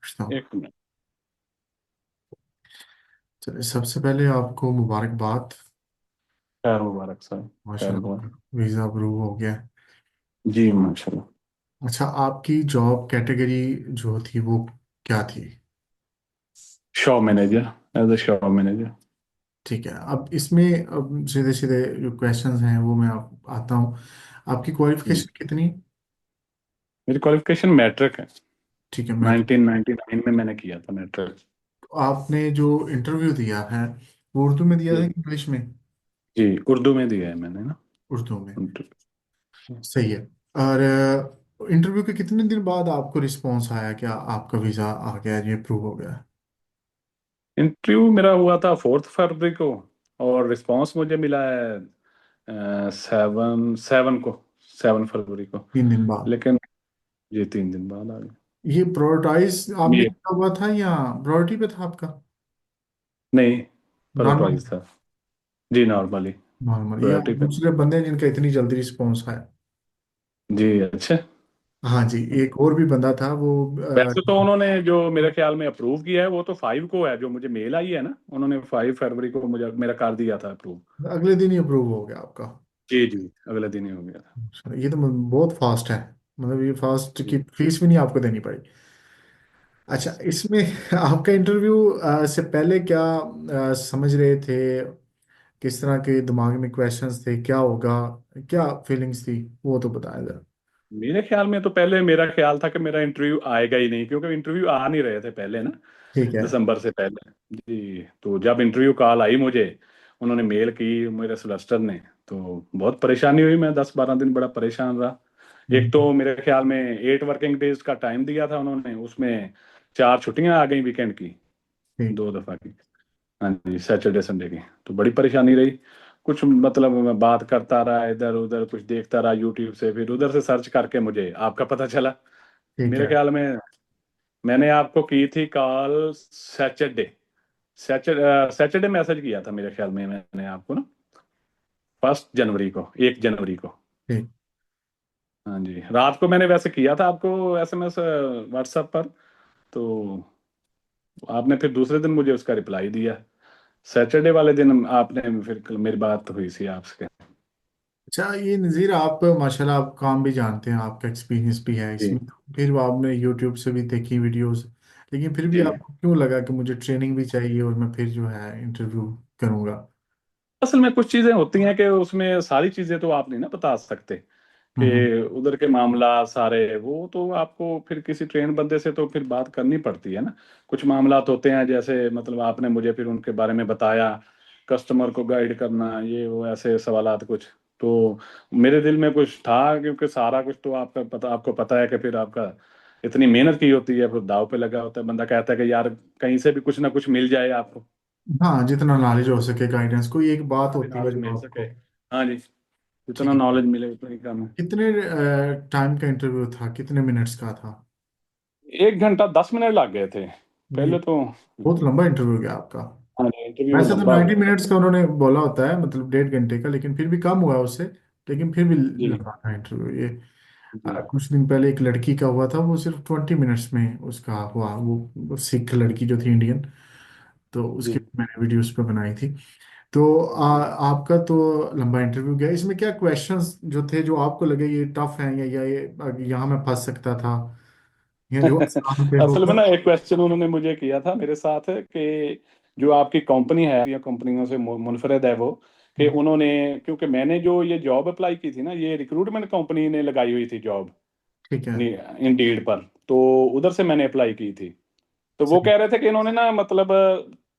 पूछता हूँ। एक मिनट। चलिए, सबसे पहले आपको मुबारकबाद। खैर मुबारक सर। खैर माशाल्लाह, मुबारक। वीज़ा अप्रूव हो गया। जी माशाल्लाह। अच्छा, आपकी जॉब कैटेगरी जो थी वो क्या थी? Shop manager. As a shop manager. ठीक है, अब इसमें अब सीधे सीधे जो क्वेश्चंस हैं वो मैं आप आता हूँ। आपकी जी। क्वालिफिकेशन कितनी? मेरी क्वालिफिकेशन मैट्रिक है। ठीक है, मैं 1999 में मैंने किया था मैट्रिक। तो आपने जो इंटरव्यू दिया है वो उर्दू में दिया था जी। कि इंग्लिश में? जी उर्दू में दिया है मैंने ना। उर्दू में। सही है। और इंटरव्यू के कितने दिन बाद आपको रिस्पॉन्स आया कि आपका वीज़ा आ गया, ये अप्रूव हो गया? इंटरव्यू मेरा हुआ था 4 फरवरी को। और रिस्पांस मुझे मिला है 7 को, 7 फरवरी को। 3 दिन बाद? लेकिन ये 3 दिन बाद आ गया। ये प्रायोरिटाइज आपने ये किया हुआ था या प्रायोरिटी पे था आपका? नहीं, नॉर्मल? प्राइस था। जी नॉर्मली। नॉर्मल या प्रायोरिटी पे। दूसरे बंदे हैं जिनका इतनी जल्दी रिस्पॉन्स आया? जी अच्छे। हाँ जी, एक और भी बंदा था वो वैसे तो उन्होंने जो मेरे ख्याल में अप्रूव किया है वो तो 5 को है, जो मुझे मेल आई है ना, उन्होंने 5 फरवरी को मुझे मेरा कर दिया था अप्रूव। अगले दिन ही अप्रूव हो गया आपका? जी जी। अगले दिन ही हो गया था। चलो, ये तो बहुत फास्ट है। मतलब ये फास्ट जी। की फीस भी नहीं आपको देनी पड़ी। अच्छा, इसमें आपका इंटरव्यू से पहले क्या समझ रहे थे? किस तरह के दिमाग में क्वेश्चंस थे, क्या होगा, क्या फीलिंग्स थी, वो तो बताया जरा। मेरे ख्याल में तो पहले मेरा ख्याल था कि मेरा इंटरव्यू आएगा ही नहीं, क्योंकि इंटरव्यू आ नहीं रहे थे पहले ना, ठीक है। दिसंबर से पहले। जी तो जब इंटरव्यू कॉल आई मुझे, उन्होंने मेल की मेरे सेमेस्टर ने, तो बहुत परेशानी हुई। मैं 10-12 दिन बड़ा परेशान रहा। एक हम्म, तो मेरे ख्याल में 8 वर्किंग डेज का टाइम दिया था उन्होंने, उसमें 4 छुट्टियां आ गई वीकेंड की, ठीक। 2 दफा की। हाँ जी, सैटरडे संडे की। तो बड़ी परेशानी रही। कुछ मतलब मैं बात करता रहा, इधर उधर कुछ देखता रहा यूट्यूब से, फिर उधर से सर्च करके मुझे आपका पता चला। ठीक मेरे है। ख्याल में मैंने आपको की थी कॉल सैटरडे। सैटरडे मैसेज किया था मेरे ख्याल में मैंने आपको ना, 1 जनवरी को, 1 जनवरी को। ठीक। हाँ जी, रात को मैंने वैसे किया था आपको एसएमएस व्हाट्सएप पर। तो आपने फिर दूसरे दिन मुझे उसका रिप्लाई दिया। सैटरडे वाले दिन आपने फिर कल मेरी बात हुई थी आपसे। अच्छा, ये नज़ीर, आप माशाल्लाह आप काम भी जानते हैं, आपका एक्सपीरियंस भी है जी इसमें, फिर वो आपने यूट्यूब से भी देखी वीडियोस, लेकिन फिर भी जी। आपको क्यों लगा कि मुझे ट्रेनिंग भी चाहिए और मैं फिर जो है इंटरव्यू करूंगा? असल में कुछ चीजें होती हैं कि उसमें सारी चीजें तो आप नहीं ना बता सकते, कि हम्म। उधर के मामला सारे वो तो आपको फिर किसी ट्रेन बंदे से तो फिर बात करनी पड़ती है ना। कुछ मामलात होते हैं, जैसे मतलब आपने मुझे फिर उनके बारे में बताया, कस्टमर को गाइड करना, ये वो ऐसे सवालात कुछ। तो मेरे दिल में कुछ था, क्योंकि सारा कुछ तो आपका पता, आपको पता है कि फिर आपका इतनी मेहनत की होती है, फिर दाव पे लगा होता है, बंदा कहता है कि यार कहीं से भी कुछ ना कुछ मिल जाए आपको। हाँ, जितना नॉलेज हो सके, गाइडेंस, कोई एक बात हाँ, होती है नॉलेज जो मिल सके। आपको। हाँ जी। ठीक जितना है। नॉलेज मिले उतना ही कम है। कितने टाइम का इंटरव्यू था, कितने मिनट्स का था? 1 घंटा 10 मिनट लग गए थे ये पहले तो। बहुत लंबा इंटरव्यू गया आपका। हाँ जी, इंटरव्यू वैसे तो लंबा हो 90 मिनट्स गया। का उन्होंने बोला होता है, मतलब 1.5 घंटे का, लेकिन फिर भी कम हुआ उससे। लेकिन फिर भी जी लंबा था इंटरव्यू ये। जी कुछ दिन पहले एक लड़की का हुआ था, वो सिर्फ 20 मिनट्स में उसका हुआ, वो सिख लड़की जो थी, इंडियन। तो उसकी जी मैंने वीडियोस पे बनाई थी। तो आपका तो लंबा इंटरव्यू गया, इसमें क्या क्वेश्चंस जो थे जो आपको लगे ये टफ हैं, या ये यहाँ मैं फंस सकता था, या जो आसान थे वो? असल में ना एक क्वेश्चन उन्होंने मुझे किया था मेरे साथ, कि जो आपकी कंपनी है या कंपनियों से मुनफरद है वो, कि उन्होंने, क्योंकि मैंने जो ये जॉब अप्लाई की थी ना, ये रिक्रूटमेंट कंपनी ने लगाई हुई थी जॉब, ठीक है। इंडीड पर। तो उधर से मैंने अप्लाई की थी। तो वो सही। कह रहे थे कि इन्होंने ना मतलब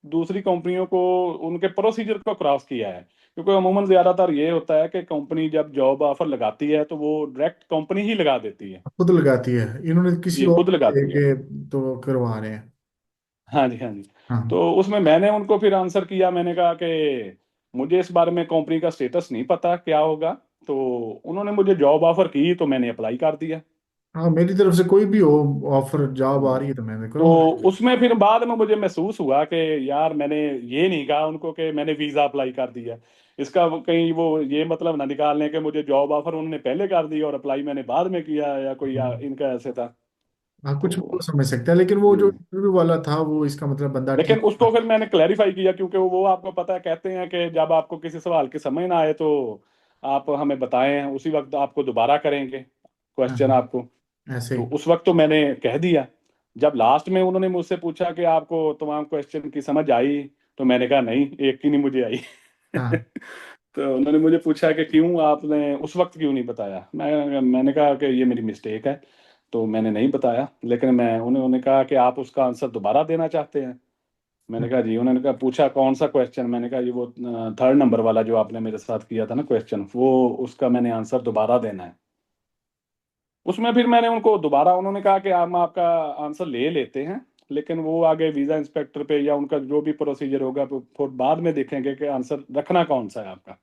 दूसरी कंपनियों को उनके प्रोसीजर को क्रॉस किया है, क्योंकि अमूमन ज्यादातर ये होता है कि कंपनी जब जॉब ऑफर लगाती है तो वो डायरेक्ट कंपनी ही लगा देती है। खुद लगाती है, इन्होंने किसी ये और खुद को दे लगाती है। के तो करवा रहे हैं? हाँ जी हाँ जी। हाँ। तो उसमें मैंने उनको फिर आंसर किया, मैंने कहा कि मुझे इस बारे में कंपनी का स्टेटस नहीं पता क्या होगा। तो उन्होंने मुझे जॉब ऑफर की तो मैंने अप्लाई कर दिया। हाँ, मेरी तरफ से कोई भी हो, ऑफर जॉब आ रही है तो मैं तो करूँगा। उसमें फिर बाद में मुझे महसूस हुआ कि यार मैंने ये नहीं कहा उनको कि मैंने वीजा अप्लाई कर दिया। इसका कहीं वो ये मतलब ना निकाल लें कि मुझे जॉब ऑफर उन्होंने पहले कर दी और अप्लाई मैंने बाद में किया, या कोई हम्म। इनका ऐसे था। हाँ, कुछ वो तो समझ सकता है, लेकिन वो जो हम्म, इंटरव्यू वाला था वो इसका मतलब बंदा लेकिन ठीक उसको था। फिर मैंने क्लैरिफाई किया, क्योंकि वो आपको पता है, कहते हैं कि जब आपको किसी सवाल की समझ ना आए तो आप हमें बताएं, उसी वक्त आपको दोबारा करेंगे हाँ क्वेश्चन हाँ, आपको। ऐसे तो ही। उस वक्त तो मैंने कह दिया। जब लास्ट में उन्होंने मुझसे पूछा कि आपको तमाम क्वेश्चन की समझ आई, तो मैंने कहा नहीं, एक की नहीं मुझे आई। हाँ तो उन्होंने मुझे पूछा कि क्यों आपने उस वक्त क्यों नहीं बताया। मैंने कहा कि ये मेरी मिस्टेक है, तो मैंने नहीं बताया। लेकिन मैं उन्होंने कहा कि आप उसका आंसर दोबारा देना चाहते हैं। मैंने कहा जी। उन्होंने कहा पूछा कौन सा क्वेश्चन। मैंने कहा ये वो 3rd नंबर वाला जो आपने मेरे साथ किया था ना क्वेश्चन, वो उसका मैंने आंसर दोबारा देना है। उसमें फिर मैंने उनको दोबारा, उन्होंने कहा कि हम आपका आंसर ले लेते हैं, लेकिन वो आगे वीजा इंस्पेक्टर पे या उनका जो भी प्रोसीजर होगा वो फिर बाद में देखेंगे कि आंसर रखना कौन सा है आपका।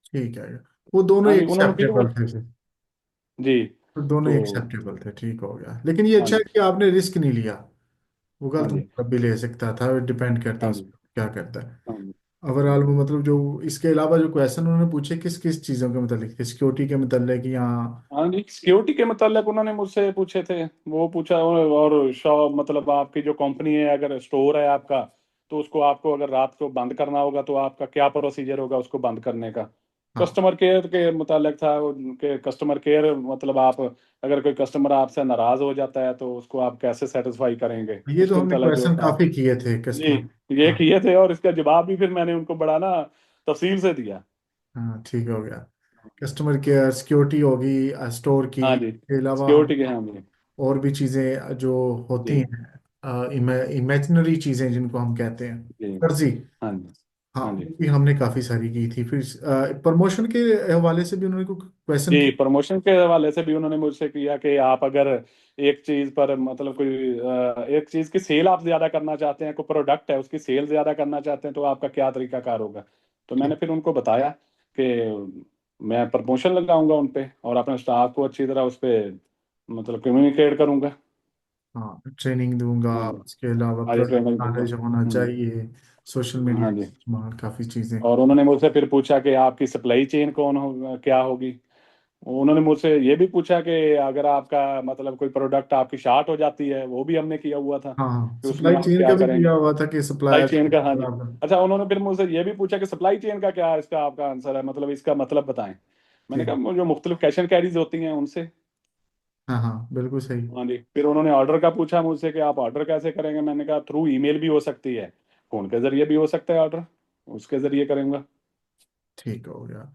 ठीक है, वो दोनों हाँ ही जी, उन्होंने फिर वो। एक्सेप्टेबल थे फिर। जी। तो दोनों तो ही एक्सेप्टेबल थे, ठीक हो गया। लेकिन ये हाँ अच्छा है जी। कि आपने रिस्क नहीं लिया। वो हाँ गलत जी। मतलब भी ले सकता था, डिपेंड करता है हाँ उस जी। पर क्या करता है। हाँ जी। हाँ ओवरऑल जी। वो मतलब जो इसके अलावा जो क्वेश्चन उन्होंने पूछे किस किस चीज़ों के मतलब थे, सिक्योरिटी के मतलब या? हाँ जी, सिक्योरिटी के मतलब उन्होंने मुझसे पूछे थे। वो पूछा, और शॉप मतलब आपकी जो कंपनी है, अगर स्टोर है आपका, तो उसको आपको अगर रात को बंद करना होगा तो आपका क्या प्रोसीजर होगा उसको बंद करने का। हाँ, कस्टमर केयर के मुतालिक था कि कस्टमर केयर मतलब आप, अगर कोई कस्टमर आपसे नाराज हो जाता है तो उसको आप कैसे सेटिस्फाई करेंगे, ये तो उसके हमने मुतालिक जो क्वेश्चन था। काफी किए थे जी। कस्टमर। ये हाँ किए थे, और इसका जवाब भी फिर मैंने उनको बड़ा ना तफसील से दिया। हाँ, ठीक हो गया। कस्टमर केयर, सिक्योरिटी होगी स्टोर की, हाँ जी। इसके अलावा सिक्योरिटी के, हाँ जी। और भी चीज़ें जो होती जी। हैं, इमेजिनरी चीज़ें जिनको हम कहते हैं, जी। फर्जी। हाँ जी। हाँ, हाँ जी। वो भी हमने काफ़ी सारी की थी। फिर प्रमोशन के हवाले से भी उन्होंने कोई क्वेश्चन जी, किया? प्रमोशन के हवाले से भी उन्होंने मुझसे किया कि आप अगर एक चीज पर मतलब कोई एक चीज की सेल आप ज्यादा करना चाहते हैं, कोई प्रोडक्ट है उसकी सेल ज्यादा करना चाहते हैं, तो आपका क्या तरीकाकार होगा। तो मैंने ठीक। फिर उनको बताया कि मैं प्रमोशन लगाऊंगा उन पे, और अपने स्टाफ को अच्छी तरह उस पे मतलब कम्युनिकेट करूंगा। हाँ, ट्रेनिंग दूंगा। हाँ जी। उसके अलावा आज प्रोडक्ट ट्रेनिंग दूंगा। नॉलेज होना चाहिए, सोशल मीडिया हाँ जी। इस्तेमाल, काफ़ी चीज़ें। और उन्होंने मुझसे फिर पूछा कि आपकी सप्लाई चेन कौन होगा, क्या होगी। उन्होंने मुझसे ये भी पूछा कि अगर आपका मतलब कोई प्रोडक्ट आपकी शार्ट हो जाती है, वो भी हमने किया हुआ था, हाँ, कि उसमें सप्लाई आप चेन क्या का भी करेंगे। किया हुआ था कि सप्लाई सप्लायर। चेन का, हाँ जी। अच्छा, उन्होंने फिर मुझसे ये भी पूछा कि सप्लाई चेन का क्या इसका आपका आंसर है, मतलब इसका मतलब बताएं। मैंने ठीक। कहा जो मुख्तलिफ कैश एंड कैरीज होती हैं उनसे। हाँ हाँ, बिल्कुल सही। हाँ जी। फिर उन्होंने ऑर्डर का पूछा मुझसे कि आप ऑर्डर कैसे करेंगे। मैंने कहा थ्रू ईमेल भी हो सकती है, फोन के जरिए भी हो सकता है ऑर्डर, उसके जरिए करेंगे। ठीक हो गया।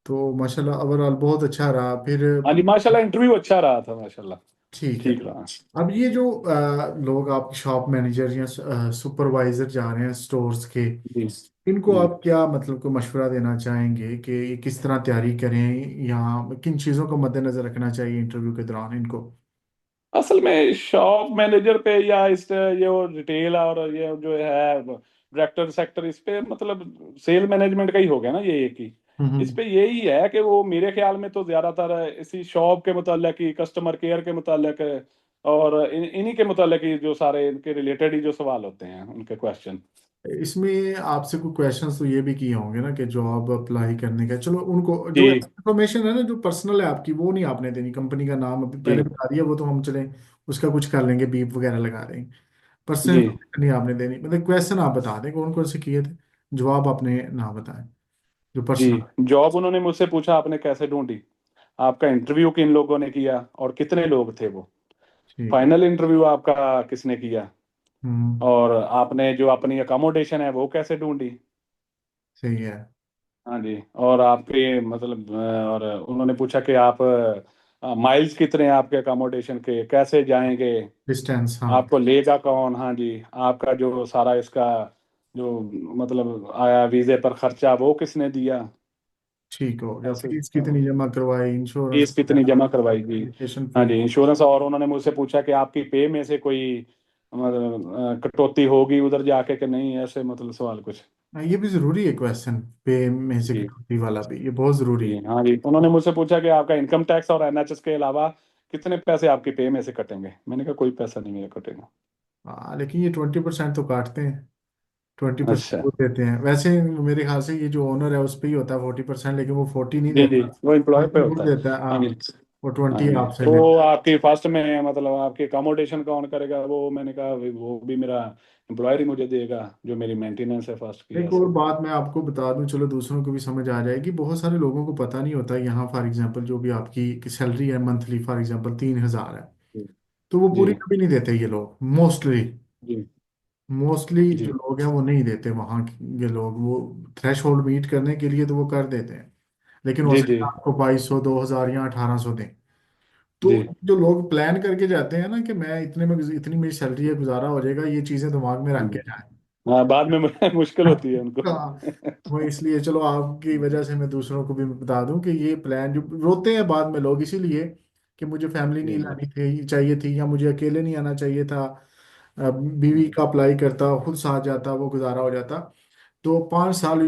तो माशाल्लाह ओवरऑल बहुत अच्छा रहा फिर। हाँ जी, माशाल्लाह इंटरव्यू अच्छा रहा था, माशाल्लाह। ठीक है। ठीक रहा। अब ये जो लोग आपके शॉप मैनेजर या सुपरवाइजर जा रहे हैं स्टोर्स के, जी। इनको जी। आप क्या मतलब को मशवरा देना चाहेंगे कि ये किस तरह तैयारी करें, या किन चीज़ों को मद्देनजर रखना चाहिए इंटरव्यू के दौरान इनको? असल में शॉप मैनेजर पे या इस ये वो रिटेल और ये जो है डायरेक्टर सेक्टर, इस पे मतलब सेल मैनेजमेंट का ही हो गया ना ये एक ही। इस हम्म। पे यही है कि वो मेरे ख्याल में तो ज्यादातर इसी शॉप के मुताल्लिक ही, कस्टमर केयर के मुताल्लिक और इन्हीं के मुताल्लिक ही जो सारे इनके रिलेटेड ही जो सवाल होते हैं उनके क्वेश्चन। इसमें आपसे कुछ क्वेश्चंस तो ये भी किए होंगे ना कि जॉब अप्लाई करने का, चलो उनको जो जी। इंफॉर्मेशन है ना जो पर्सनल है आपकी, वो नहीं आपने देनी। कंपनी का नाम अभी जी। पहले बता दिया, वो तो हम चले उसका कुछ कर लेंगे, बीप वगैरह लगा देंगे। पर्सनल जी। इंफॉर्मेशन नहीं आपने देनी। मतलब क्वेश्चन आप बता दें कौन कौन से किए थे, जवाब आपने ना बताएं जो जी। पर्सनल। जॉब उन्होंने मुझसे पूछा आपने कैसे ढूंढी, आपका इंटरव्यू किन लोगों ने किया और कितने लोग थे वो, ठीक है। फाइनल इंटरव्यू आपका किसने किया, हम्म। और आपने जो अपनी अकोमोडेशन है वो कैसे ढूंढी। सही है। हाँ जी। और आपके मतलब और उन्होंने पूछा कि आप माइल्स कितने हैं आपके अकोमोडेशन के, कैसे जाएंगे, डिस्टेंस, हाँ। आपको लेगा कौन। हाँ जी। आपका जो सारा इसका जो मतलब आया वीजे पर खर्चा, वो किसने दिया। ठीक हो गया। ऐसे फीस कितनी जमा करवाई, इंश्योरेंस फीस कितनी जमा करवाई जी। एप्लीकेशन हाँ फी? जी, इंश्योरेंस। और उन्होंने मुझसे पूछा कि आपकी पे में से कोई मतलब कटौती होगी उधर जाके कि नहीं, ऐसे मतलब सवाल कुछ। ये भी जरूरी है क्वेश्चन, पे में से जी। कटौती वाला भी, ये बहुत जरूरी जी। है। हाँ जी, उन्होंने मुझसे पूछा कि आपका इनकम टैक्स और एनएचएस के अलावा कितने पैसे आपकी पे में से कटेंगे। मैंने कहा कोई पैसा नहीं मेरा कटेगा। हाँ, लेकिन ये 20% तो काटते हैं। 20% अच्छा। वो देते हैं वैसे। मेरे ख्याल से ये जो ओनर है उस पर ही होता है 40%, लेकिन वो 40 नहीं जी। देता। जी, वो एम्प्लॉय पे 20 वो होता है। देता है, हाँ जी। हाँ। और हाँ 20 जी, आपसे ले। तो आपकी फर्स्ट में मतलब आपकी अकोमोडेशन कौन करेगा, वो मैंने कहा वो भी मेरा एम्प्लॉयर ही मुझे देगा, जो मेरी मेंटेनेंस है फर्स्ट की एक और ऐसे। बात मैं आपको बता दूं, चलो दूसरों को भी समझ आ जाएगी, बहुत सारे लोगों को पता नहीं होता यहाँ फॉर एग्जांपल जो भी आपकी सैलरी है मंथली फॉर एग्जांपल 3,000 है, जी तो वो जी पूरी कभी नहीं देते ये लोग मोस्टली। जी मोस्टली जो जी लोग हैं वो नहीं देते वहाँ के लोग, वो थ्रेश होल्ड मीट करने के लिए तो वो कर देते हैं, लेकिन हो जी जी सकता है आपको 2,200 2,000 या 1,800 दें। तो जी। जो लोग प्लान करके जाते हैं ना कि मैं इतने में, इतनी मेरी सैलरी है गुजारा हो जाएगा, ये चीज़ें दिमाग में रख के हम्म। जाएं। हाँ, बाद में मुश्किल होती है उनको। हाँ, वो इसलिए चलो आपकी वजह से मैं दूसरों को भी बता दूं कि ये प्लान जो रोते हैं बाद में लोग इसीलिए कि मुझे फैमिली नहीं जी जी लानी थी चाहिए थी, या मुझे अकेले नहीं आना चाहिए था, बीवी का अप्लाई करता खुद साथ जाता वो गुजारा हो जाता। तो 5 साल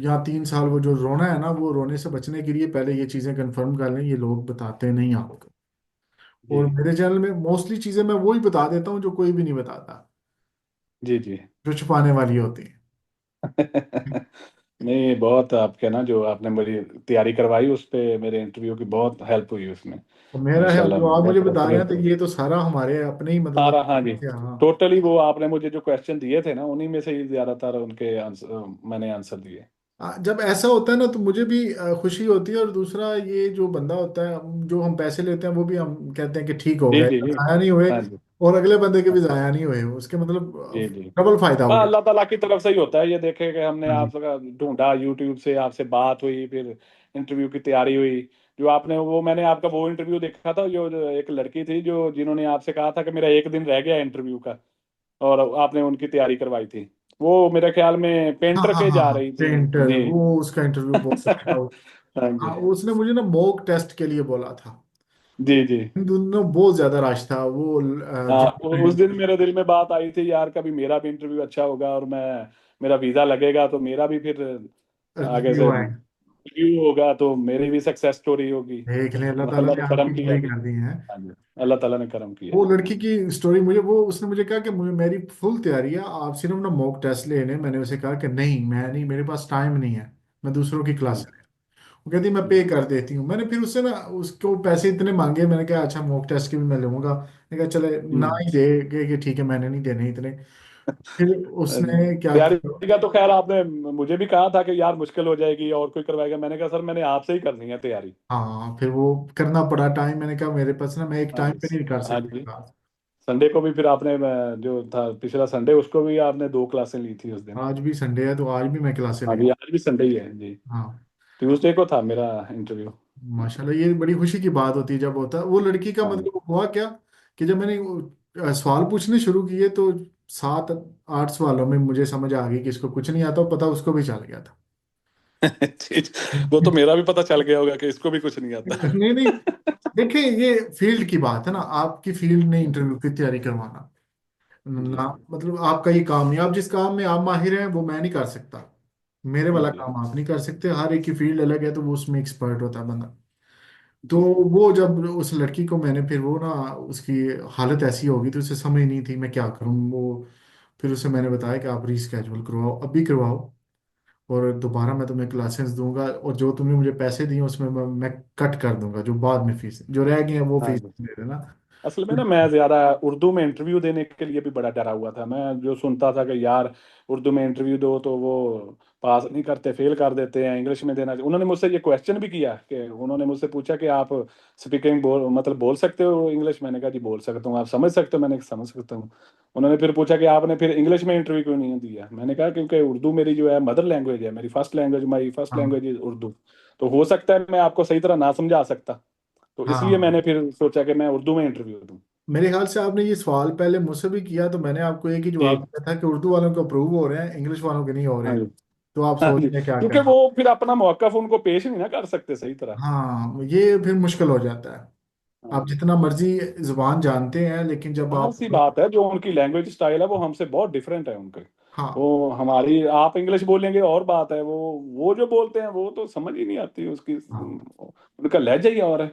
या 3 साल वो जो रोना है ना, वो रोने से बचने के लिए पहले ये चीज़ें कंफर्म कर लें, ये लोग बताते नहीं आपको। जी और मेरे चैनल में मोस्टली चीज़ें मैं वही बता देता हूँ जो कोई भी नहीं बताता, जी जी। जो छुपाने वाली होती है। नहीं, बहुत आपके ना जो आपने बड़ी तैयारी करवाई उस पे मेरे इंटरव्यू की बहुत हेल्प हुई उसमें। और मेरा है माशाल्लाह जो आप मुझे बहुत बता रहे अच्छा। हैं, तो ये तो सारा हमारे अपने ही मतलब सारा, हाँ जी, हाँ। टोटली वो आपने मुझे जो क्वेश्चन दिए थे ना उन्हीं में से ही ज्यादातर उनके आंसर मैंने आंसर दिए। जब ऐसा होता है ना तो मुझे भी खुशी होती है, और दूसरा ये जो बंदा होता है, जो हम पैसे लेते हैं वो भी हम कहते हैं कि ठीक हो जी गए, जी जी। जाया नहीं हुए, हाँ जी। और अगले बंदे के भी जाया नहीं हुए, उसके जी मतलब जी। डबल फायदा हो हाँ, गया। अल्लाह ताला की तरफ से ही होता है ये, देखे कि हमने हाँ जी। आपका ढूंढा यूट्यूब से, आपसे बात हुई, फिर इंटरव्यू की तैयारी हुई। जो आपने वो मैंने आपका वो इंटरव्यू देखा था, जो एक लड़की थी जो जिन्होंने आपसे कहा था कि मेरा एक दिन रह गया इंटरव्यू का, और आपने उनकी तैयारी करवाई थी। वो मेरे ख्याल में हाँ पेंटर हाँ के हाँ जा हाँ, रही थी। पेंटर जी। वो उसका इंटरव्यू बहुत अच्छा था। हाँ जी। हाँ, उसने मुझे ना मॉक टेस्ट के लिए बोला था। जी जी। इन दोनों बहुत ज्यादा रश था वो हाँ, उस जब दिन मेरे दिल में बात आई थी यार, कभी मेरा भी इंटरव्यू अच्छा होगा और मैं मेरा वीजा लगेगा तो मेरा भी फिर आगे से रिव्यू आए, रिव्यू होगा तो मेरी भी सक्सेस स्टोरी होगी। देख लें अल्लाह ताला अल्लाह ने ने करम आपकी किया पूरी फिर। कर दी है। हाँ जी, अल्लाह ताला ने करम किया। वो लड़की की स्टोरी मुझे, वो उसने मुझे कहा कि मुझे मेरी फुल तैयारी है, आप सिर्फ ना मॉक टेस्ट लेने। मैंने उसे कहा कि नहीं मैं नहीं, मेरे पास टाइम नहीं है, मैं दूसरों की क्लास हम्म, ले। वो कहती मैं पे हम्म, कर देती हूँ। मैंने फिर उससे ना उसको पैसे इतने मांगे, मैंने कहा अच्छा मॉक टेस्ट के भी मैं लूंगा, मैंने कहा चले ना हम्म। ही दे कि ठीक है मैंने नहीं देने इतने। फिर उसने क्या तैयारी किया, का तो खैर आपने मुझे भी कहा था कि यार मुश्किल हो जाएगी और कोई करवाएगा, मैंने कहा सर मैंने आपसे ही करनी है तैयारी। हाँ फिर वो करना पड़ा टाइम, मैंने कहा मेरे पास ना मैं एक हाँ टाइम जी। पे नहीं कर हाँ सकती जी। क्लास। संडे को भी फिर आपने जो था पिछला संडे, उसको भी आपने 2 क्लासें ली थी उस दिन। आज भी संडे है तो आज भी मैं क्लासे हाँ लगा। जी, आज भी संडे ही है जी। हाँ ट्यूसडे को था मेरा इंटरव्यू। माशाल्लाह, ये बड़ी खुशी की बात होती है जब होता है। वो लड़की का हाँ जी। मतलब हुआ क्या कि जब मैंने सवाल पूछने शुरू किए तो 7 8 सवालों में मुझे समझ आ गई कि इसको कुछ नहीं आता, पता उसको भी चल गया था। ठीक। वो तो मेरा भी पता चल गया होगा कि इसको भी कुछ नहीं आता। नहीं नहीं, देखिए ये फील्ड की बात है ना, आपकी फील्ड ने इंटरव्यू की तैयारी करवाना जी ना, मतलब आपका ये काम नहीं, आप जिस काम में आप माहिर हैं वो मैं नहीं कर सकता, मेरे वाला जी काम आप नहीं कर सकते, हर एक की फील्ड अलग है, तो वो उसमें एक्सपर्ट होता है बंदा। तो जी वो जब उस लड़की को मैंने फिर वो ना, उसकी हालत ऐसी हो गई तो उसे समझ नहीं थी मैं क्या करूं वो। फिर उसे मैंने बताया कि आप रीस्केड्यूल करवाओ, अभी करवाओ, और दोबारा मैं तुम्हें क्लासेस दूंगा, और जो तुमने मुझे पैसे दिए उसमें मैं कट कर दूंगा, जो बाद में फीस जो रह गई है वो हाँ फीस जी। दे देना। असल में ना मैं ज्यादा उर्दू में इंटरव्यू देने के लिए भी बड़ा डरा हुआ था। मैं जो सुनता था कि यार उर्दू में इंटरव्यू दो तो वो पास नहीं करते, फेल कर देते हैं, इंग्लिश में देना। उन्होंने मुझसे ये क्वेश्चन भी किया कि उन्होंने मुझसे पूछा कि आप स्पीकिंग बोल सकते हो इंग्लिश। मैंने कहा जी बोल सकता हूँ। आप समझ सकते हो? मैंने कहा, समझ सकता हूँ। उन्होंने फिर पूछा कि आपने फिर इंग्लिश में इंटरव्यू क्यों नहीं दिया? मैंने कहा क्योंकि उर्दू मेरी जो है मदर लैंग्वेज है, मेरी फर्स्ट लैंग्वेज, माई फर्स्ट हाँ लैंग्वेज इज उर्दू। तो हो सकता है मैं आपको सही तरह ना समझा सकता, तो इसलिए हाँ, मैंने फिर सोचा कि मैं उर्दू में इंटरव्यू दूं। मेरे ख्याल से आपने ये सवाल पहले मुझसे भी किया, तो मैंने आपको एक ही जवाब जी। दिया था कि उर्दू वालों को अप्रूव हो रहे हैं, इंग्लिश वालों के नहीं हो रहे। हाँ जी। तो आप हाँ सोच जी, रहे हैं क्या क्योंकि करना। वो फिर अपना मौका उनको पेश नहीं ना कर सकते सही तरह। हाँ ये फिर मुश्किल हो जाता है, हाँ आप जी। जितना मर्जी जुबान जानते हैं लेकिन जब जाहिर आप सी बात है, जो उनकी लैंग्वेज स्टाइल है वो हमसे बहुत डिफरेंट है उनके। हाँ वो हमारी, आप इंग्लिश बोलेंगे और बात है, वो जो बोलते हैं वो तो समझ ही नहीं आती उसकी। हाँ, उनका लहजा ही और है।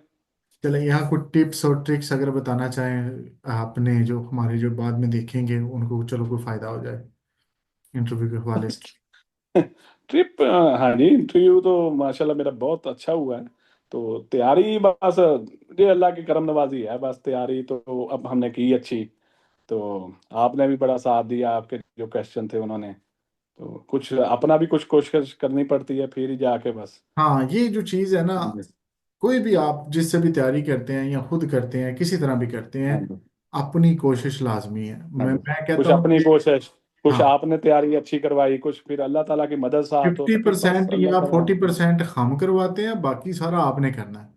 चले यहाँ कुछ टिप्स और ट्रिक्स अगर बताना चाहें आपने, जो हमारे जो बाद में देखेंगे उनको चलो कोई फायदा हो जाए इंटरव्यू के हवाले से। ट्रिप, हाँ जी, इंटरव्यू तो माशाल्लाह मेरा बहुत अच्छा हुआ है। तो तैयारी बस ये अल्लाह की करम नवाजी है, बस तैयारी तो अब हमने की अच्छी। तो आपने भी बड़ा साथ दिया, आपके जो क्वेश्चन थे उन्होंने, तो कुछ अपना भी कुछ कोशिश करनी पड़ती है फिर ही जाके बस। हाँ, ये जो चीज़ है ना, हाँ जी। कोई भी आप जिससे भी तैयारी करते हैं या खुद करते हैं, किसी तरह भी करते हैं, हाँ जी। अपनी कोशिश लाजमी है। हाँ मैं जी। मैं कहता कुछ हूँ अपनी कि कोशिश, कुछ हाँ, आपने तैयारी अच्छी करवाई, कुछ फिर अल्लाह ताला की मदद साथ हो, फिफ्टी तो फिर बस परसेंट अल्लाह या ताला। 40% हम करवाते हैं, बाकी सारा आपने करना है।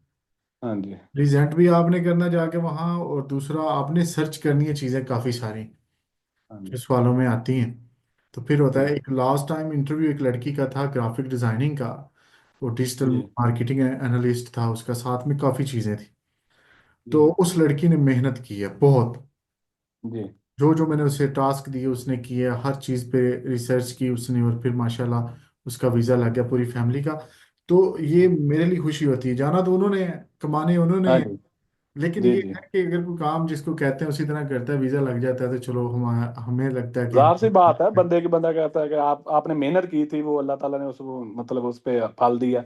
हाँ जी। प्रेजेंट भी आपने करना जाके वहाँ, और दूसरा आपने सर्च करनी है चीज़ें काफ़ी सारी हाँ जो जी। सवालों में आती हैं। तो फिर होता है, जी। एक लास्ट टाइम इंटरव्यू एक लड़की का था ग्राफिक डिज़ाइनिंग का, वो डिजिटल जी। मार्केटिंग एनालिस्ट था, उसका साथ में काफ़ी चीज़ें थी। जी। तो उस लड़की ने मेहनत की है बहुत। जी। जो जो मैंने उसे टास्क दिए उसने किया, हर चीज़ पे रिसर्च की उसने, और फिर माशाल्लाह उसका वीज़ा लग गया पूरी फैमिली का। तो ये मेरे लिए खुशी होती है, जाना तो उन्होंने है, कमाने उन्होंने हाँ है, जी। लेकिन जी। ये जी। है कि अगर कोई काम जिसको कहते हैं उसी तरह करता है, वीज़ा लग जाता है, तो चलो हम हमें लगता है कि जाहिर सी बात है, हम। बंदे की बंदा कहता है कि आपने मेहनत की थी, वो अल्लाह ताला ने उसको मतलब उस पे फल दिया।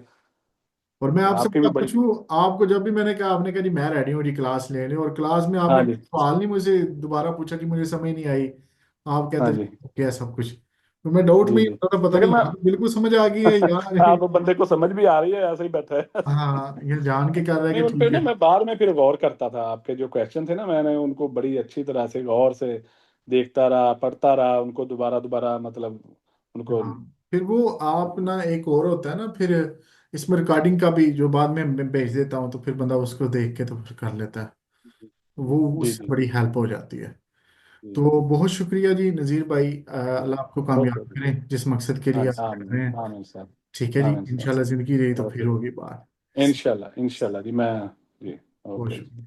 और मैं तो आपसे आपकी भी बता बड़ी। पूछूं, आपको जब भी मैंने कहा, आपने कहा जी मैं रेडी हूँ जी क्लास लेने, और क्लास में हाँ आपने जी। सवाल नहीं मुझे दोबारा पूछा कि मुझे समझ नहीं आई, आप हाँ कहते जी। थे क्या सब कुछ। तो मैं डाउट में जी। ही जी। होता था, पता लेकिन नहीं मैं यार बिल्कुल समझ आ गई है यार। आप बंदे को समझ भी आ रही है, ऐसे ही बैठा है। हाँ, ये जान के कर रहा है नहीं, कि उन पे ठीक ना है। मैं बाद में फिर गौर करता था, आपके जो क्वेश्चन थे ना, मैंने उनको बड़ी अच्छी तरह से गौर से देखता रहा, पढ़ता रहा उनको, दोबारा दोबारा मतलब उनको। हाँ, फिर वो आप ना, एक और होता है ना फिर, इसमें रिकॉर्डिंग का भी जो बाद में मैं भेज देता हूँ, तो फिर बंदा उसको देख के तो फिर कर लेता है, वो जी। उससे जी। बड़ी हेल्प हो जाती है। जी। तो बहुत शुक्रिया जी नज़ीर भाई, जी। अल्लाह आपको ओके कामयाब जी। करें जिस मकसद के हाँ, लिए आप कर आमीन रहे हैं। आमीन सर। ठीक है जी, आमीन सर। इंशाल्लाह जिंदगी रही तो फिर ओके। होगी बात। इंशाल्लाह इंशाल्लाह जी, मैं। जी। बहुत ओके जी। शुक्रिया।